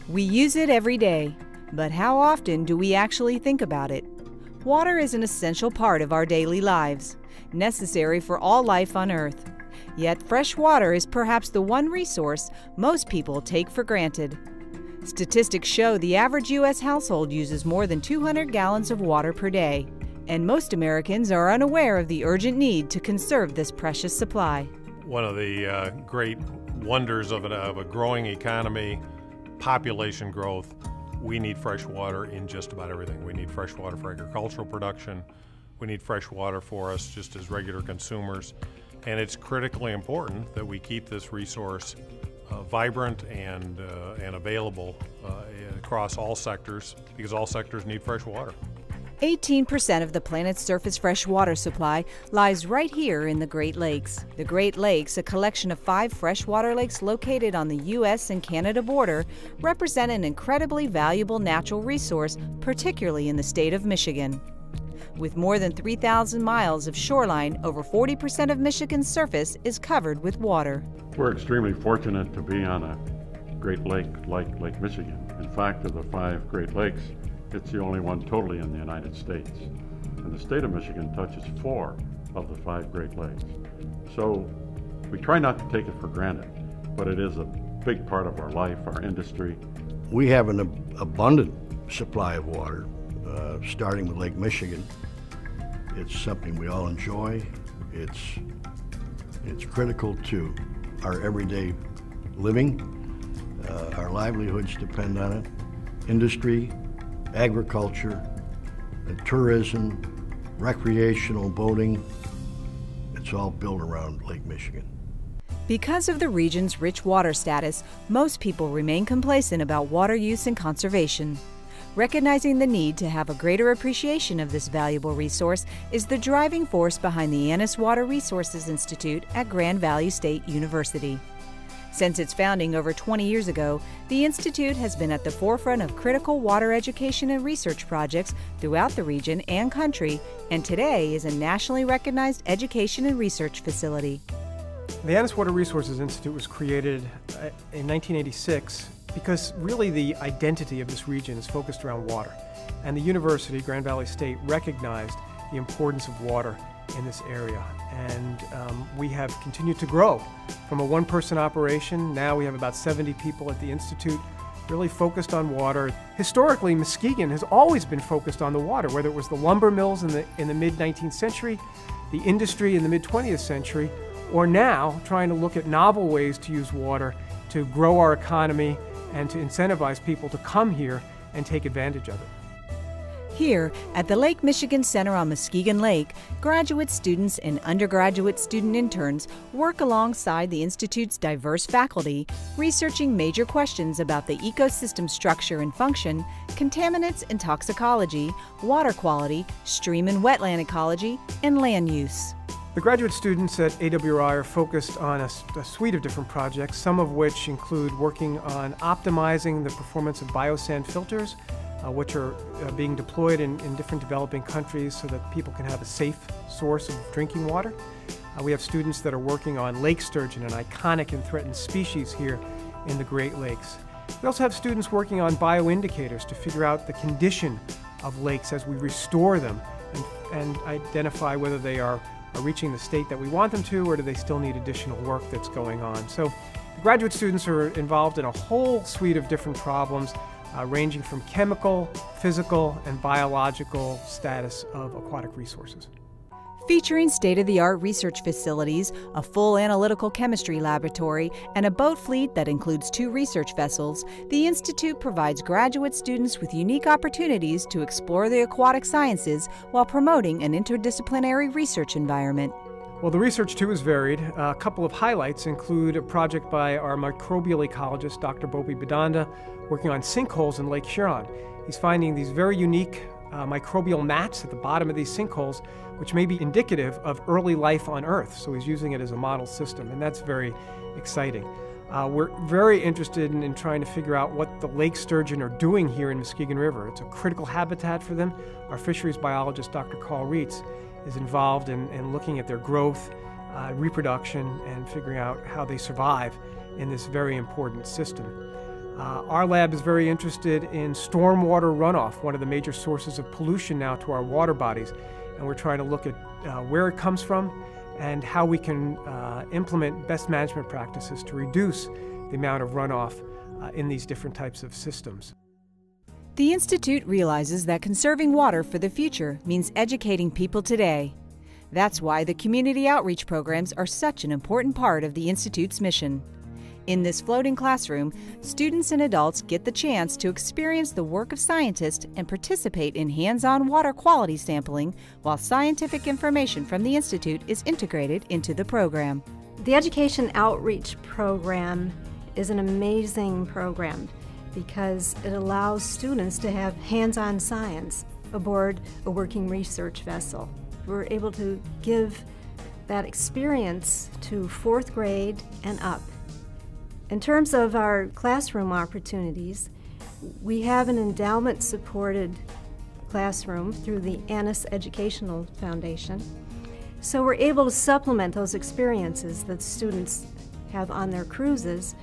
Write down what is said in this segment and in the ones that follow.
We use it every day, but how often do we actually think about it? Water is an essential part of our daily lives, necessary for all life on Earth. Yet fresh water is perhaps the one resource most people take for granted. Statistics show the average U.S. household uses more than 200 gallons of water per day, and most Americans are unaware of the urgent need to conserve this precious supply. One of the great wonders of a growing economy, population growth, we need fresh water in just about everything. We need fresh water for agricultural production. We need fresh water for us just as regular consumers. And it's critically important that we keep this resource vibrant and available across all sectors, because all sectors need fresh water. 18% of the planet's surface fresh water supply lies right here in the Great Lakes. The Great Lakes, a collection of 5 freshwater lakes located on the U.S. and Canada border, represent an incredibly valuable natural resource, particularly in the state of Michigan. With more than 3,000 miles of shoreline, over 40% of Michigan's surface is covered with water. We're extremely fortunate to be on a Great Lake like Lake Michigan. In fact, of the 5 Great Lakes, it's the only one totally in the United States. And the state of Michigan touches 4 of the 5 Great Lakes. So we try not to take it for granted, but it is a big part of our life, our industry. We have an abundant supply of water, starting with Lake Michigan. It's something we all enjoy. It's critical to our everyday living. Our livelihoods depend on it. Industry, agriculture, tourism, recreational boating, it's all built around Lake Michigan. Because of the region's rich water status, most people remain complacent about water use and conservation. Recognizing the need to have a greater appreciation of this valuable resource is the driving force behind the Annis Water Resources Institute at Grand Valley State University. Since its founding over 20 years ago, the Institute has been at the forefront of critical water education and research projects throughout the region and country, and today is a nationally recognized education and research facility. The Annis Water Resources Institute was created in 1986 because really the identity of this region is focused around water. And the university, Grand Valley State, recognized the importance of water in this area. And we have continued to grow from a one-person operation. Now we have about 70 people at the Institute, really focused on water. Historically, Muskegon has always been focused on the water, whether it was the lumber mills in the mid-19th century, the industry in the mid-20th century, or now trying to look at novel ways to use water to grow our economy and to incentivize people to come here and take advantage of it. Here, at the Lake Michigan Center on Muskegon Lake, graduate students and undergraduate student interns work alongside the Institute's diverse faculty, researching major questions about the ecosystem structure and function, contaminants and toxicology, water quality, stream and wetland ecology, and land use. The graduate students at AWRI are focused on a suite of different projects, some of which include working on optimizing the performance of biosand filters, which are being deployed in different developing countries so that people can have a safe source of drinking water. We have students that are working on lake sturgeon, an iconic and threatened species here in the Great Lakes. We also have students working on bioindicators to figure out the condition of lakes as we restore them and identify whether they are reaching the state that we want them to, or do they still need additional work that's going on. So the graduate students are involved in a whole suite of different problems, ranging from chemical, physical, and biological status of aquatic resources. Featuring state-of-the-art research facilities, a full analytical chemistry laboratory, and a boat fleet that includes 2 research vessels, the Institute provides graduate students with unique opportunities to explore the aquatic sciences while promoting an interdisciplinary research environment. Well, the research too is varied. A couple of highlights include a project by our microbial ecologist, Dr. Bopi Bedanda, working on sinkholes in Lake Huron. He's finding these very unique microbial mats at the bottom of these sinkholes, which may be indicative of early life on Earth. So he's using it as a model system, and that's very exciting. We're very interested in trying to figure out what the lake sturgeon are doing here in Muskegon River. It's a critical habitat for them. Our fisheries biologist, Dr. Carl Reitz, is involved in looking at their growth, reproduction, and figuring out how they survive in this very important system. Our lab is very interested in stormwater runoff, one of the major sources of pollution now to our water bodies. And we're trying to look at where it comes from and how we can implement best management practices to reduce the amount of runoff in these different types of systems. The Institute realizes that conserving water for the future means educating people today. That's why the community outreach programs are such an important part of the Institute's mission. In this floating classroom, students and adults get the chance to experience the work of scientists and participate in hands-on water quality sampling while scientific information from the Institute is integrated into the program. The Education Outreach Program is an amazing program because it allows students to have hands-on science aboard a working research vessel. We're able to give that experience to 4th grade and up. In terms of our classroom opportunities, we have an endowment-supported classroom through the Annis Educational Foundation. So we're able to supplement those experiences that students have on their cruises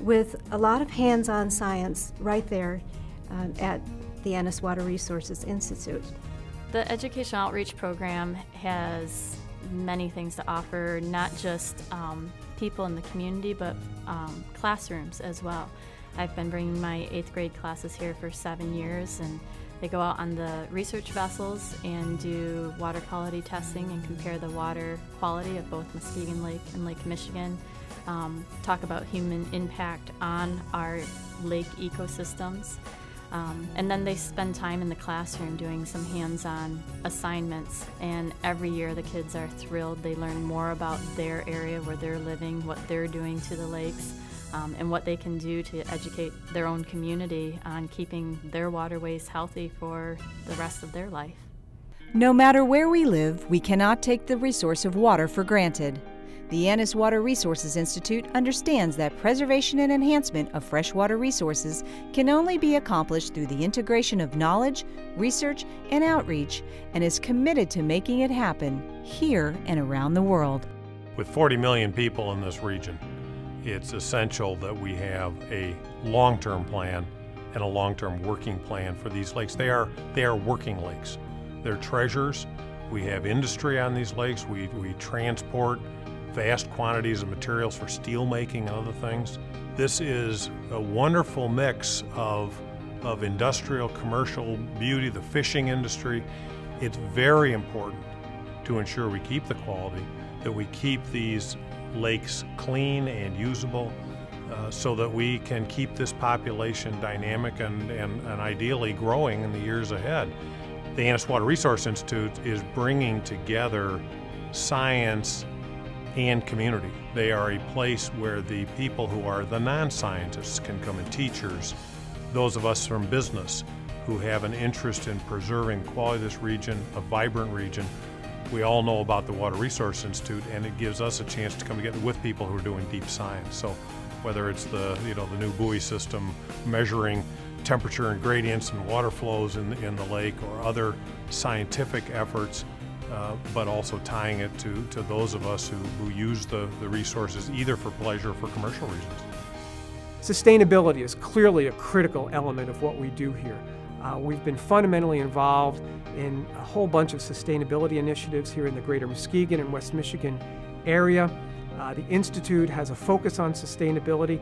with a lot of hands-on science right there at the Annis Water Resources Institute. The Education Outreach Program has many things to offer, not just people in the community, but classrooms as well. I've been bringing my 8th grade classes here for 7 years, and they go out on the research vessels and do water quality testing and compare the water quality of both Muskegon Lake and Lake Michigan, talk about human impact on our lake ecosystems. And then they spend time in the classroom doing some hands-on assignments, and every year the kids are thrilled. They learn more about their area where they're living, what they're doing to the lakes, and what they can do to educate their own community on keeping their waterways healthy for the rest of their life. No matter where we live, we cannot take the resource of water for granted. The Annis Water Resources Institute understands that preservation and enhancement of freshwater resources can only be accomplished through the integration of knowledge, research, and outreach, and is committed to making it happen here and around the world. With 40 million people in this region, it's essential that we have a long-term plan and a long-term working plan for these lakes. They are working lakes. They're treasures. We have industry on these lakes. We transport vast quantities of materials for steel making and other things. This is a wonderful mix of industrial, commercial beauty, the fishing industry. It's very important to ensure we keep the quality, that we keep these lakes clean and usable, so that we can keep this population dynamic and ideally growing in the years ahead. The Annis Water Resource Institute is bringing together science and community. They are a place where the people who are the non-scientists can come, and teachers, those of us from business who have an interest in preserving the quality of this region, a vibrant region. We all know about the Water Resource Institute, and it gives us a chance to come together with people who are doing deep science. So whether it's the new buoy system measuring temperature and gradients and water flows in the lake, or other scientific efforts, but also tying it to those of us who use the resources either for pleasure or for commercial reasons. Sustainability is clearly a critical element of what we do here. We've been fundamentally involved in a whole bunch of sustainability initiatives here in the greater Muskegon and West Michigan area. The Institute has a focus on sustainability.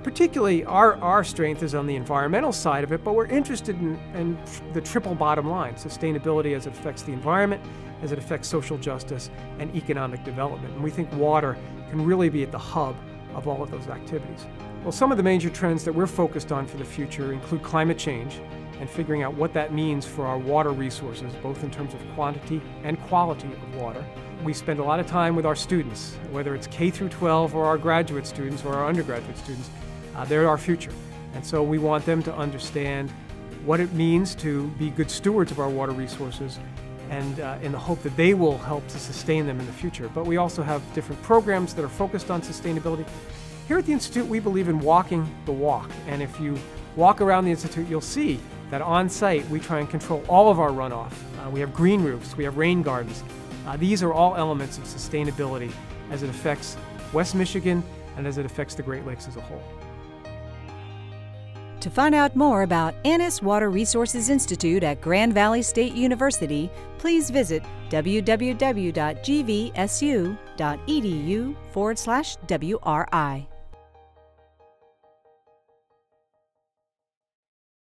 Particularly, our strength is on the environmental side of it, but we're interested in the triple bottom line: sustainability as it affects the environment, as it affects social justice, and economic development. And we think water can really be at the hub of all of those activities. Well, some of the major trends that we're focused on for the future include climate change and figuring out what that means for our water resources, both in terms of quantity and quality of water. We spend a lot of time with our students, whether it's K through 12 or our graduate students or our undergraduate students. They're our future. And so we want them to understand what it means to be good stewards of our water resources, and in the hope that they will help to sustain them in the future. But we also have different programs that are focused on sustainability. Here at the Institute, we believe in walking the walk. And if you walk around the Institute, you'll see that on site we try and control all of our runoff. We have green roofs, we have rain gardens. These are all elements of sustainability as it affects West Michigan and as it affects the Great Lakes as a whole. To find out more about Annis Water Resources Institute at Grand Valley State University, please visit www.gvsu.edu/WRI.